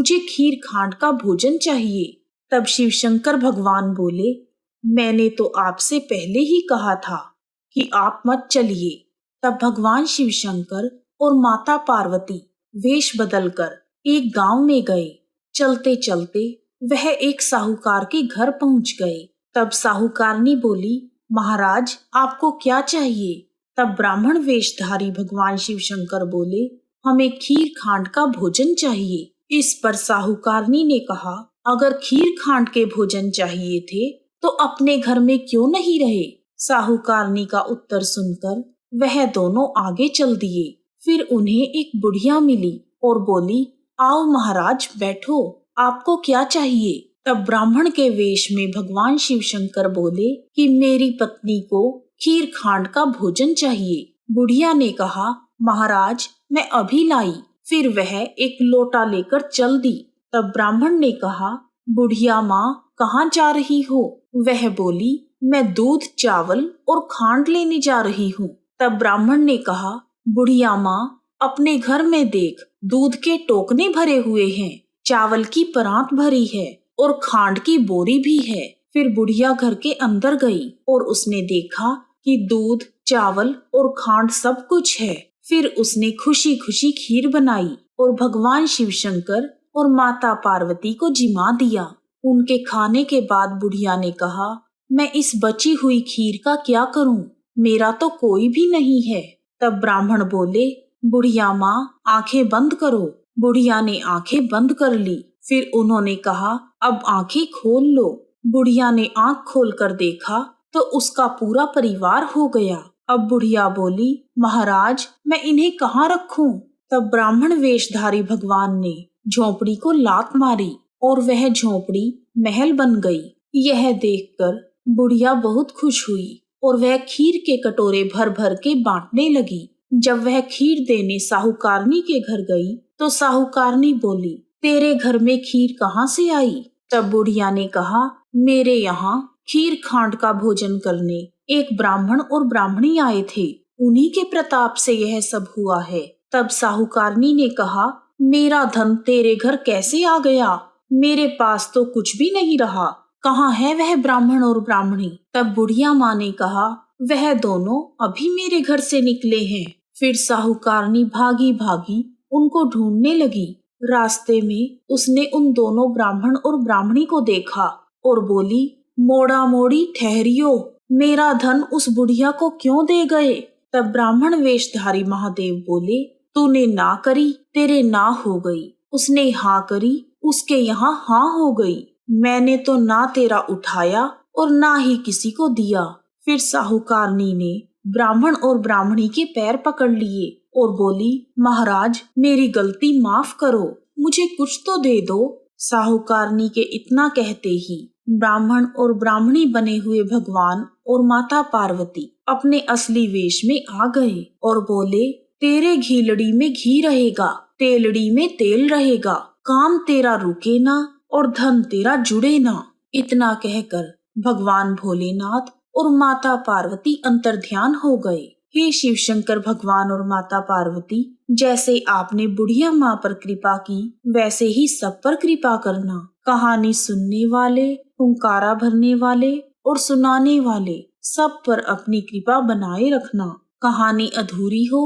मुझे खीर खांड का भोजन चाहिए। तब शिव शंकर भगवान बोले, मैंने तो आपसे पहले ही कहा था कि आप मत चलिए। तब भगवान शिव शंकर और माता पार्वती वेश बदलकर एक गांव में गए। चलते चलते वह एक साहूकार के घर पहुंच गए। तब साहूकारनी बोली, महाराज आपको क्या चाहिए? तब ब्राह्मण वेशधारी भगवान शिव शंकर बोले, हमें खीर खांड का भोजन चाहिए। इस पर साहूकारनी ने कहा, अगर खीर खांड के भोजन चाहिए थे तो अपने घर में क्यों नहीं रहे? साहूकारनी का उत्तर सुनकर वह दोनों आगे चल दिए। फिर उन्हें एक बुढ़िया मिली और बोली, आओ महाराज बैठो, आपको क्या चाहिए? तब ब्राह्मण के वेश में भगवान शिव शंकर बोले कि मेरी पत्नी को खीर खांड का भोजन चाहिए। बुढ़िया ने कहा, महाराज मैं अभी लाई। फिर वह एक लोटा लेकर चल दी। तब ब्राह्मण ने कहा, बुढ़िया माँ कहाँ जा रही हो? वह बोली, मैं दूध, चावल और खांड लेने जा रही हूँ। तब ब्राह्मण ने कहा, बुढ़िया माँ अपने घर में देख, दूध के टोकने भरे हुए हैं, चावल की परात भरी है और खांड की बोरी भी है। फिर बुढ़िया घर के अंदर गई और उसने देखा कि दूध, चावल और खांड सब कुछ है। फिर उसने खुशी खुशी खीर बनाई और भगवान शिव शंकर और माता पार्वती को जिमा दिया। उनके खाने के बाद बुढ़िया ने कहा, मैं इस बची हुई खीर का क्या करूं? मेरा तो कोई भी नहीं है। तब ब्राह्मण बोले, बुढ़िया माँ आंखें बंद करो। बुढ़िया ने आंखें बंद कर ली। फिर उन्होंने कहा, अब आंखें खोल लो। बुढ़िया ने आंख खोलकर देखा तो उसका पूरा परिवार हो गया। अब बुढ़िया बोली, महाराज मैं इन्हें कहाँ रखूं? तब ब्राह्मण वेशधारी भगवान ने झोपड़ी को लात मारी और वह झोपड़ी महल बन गई। यह देखकर बुढ़िया बहुत खुश हुई और वह खीर के कटोरे भर भर के बांटने लगी। जब वह खीर देने साहूकारनी के घर गई तो साहूकारनी बोली, तेरे घर में खीर कहाँ से आई? तब बुढ़िया ने कहा, मेरे यहाँ खीर खांड का भोजन करने एक ब्राह्मण और ब्राह्मणी आए थे, उन्हीं के प्रताप से यह सब हुआ है। तब साहूकारनी ने कहा, मेरा धन तेरे घर कैसे आ गया? मेरे पास तो कुछ भी नहीं रहा। कहाँ है वह ब्राह्मण और ब्राह्मणी? तब बुढ़िया माँ ने कहा, वह दोनों अभी मेरे घर से निकले हैं। फिर साहूकारनी भागी भागी उनको ढूंढने लगी। रास्ते में उसने उन दोनों ब्राह्मण और ब्राह्मणी को देखा और बोली, मोड़ा मोड़ी ठहरियो, मेरा धन उस बुढ़िया को क्यों दे गए? तब ब्राह्मण वेशधारी महादेव बोले, तूने ना करी, तेरे ना हो गई। उसने हाँ करी, उसके यहाँ हाँ हो गई। मैंने तो ना तेरा उठाया और ना ही किसी को दिया। फिर साहूकारनी ने ब्राह्मण और ब्राह्मणी के पैर पकड़ लिए और बोली, महाराज मेरी गलती माफ करो, मुझे कुछ तो दे दो। साहूकारनी के इतना कहते ही ब्राह्मण और ब्राह्मणी बने हुए भगवान और माता पार्वती अपने असली वेश में आ गए और बोले, तेरे घीलड़ी में घी रहेगा, तेलड़ी में तेल रहेगा, काम तेरा रुके ना और धन तेरा जुड़े ना। इतना कहकर भगवान भोलेनाथ और माता पार्वती अंतर्ध्यान हो गए। हे शिव शंकर भगवान और माता पार्वती, जैसे आपने बुढ़िया माँ पर कृपा की वैसे ही सब पर कृपा करना। कहानी सुनने वाले, हुंकारा भरने वाले और सुनाने वाले सब पर अपनी कृपा बनाए रखना। कहानी अधूरी हो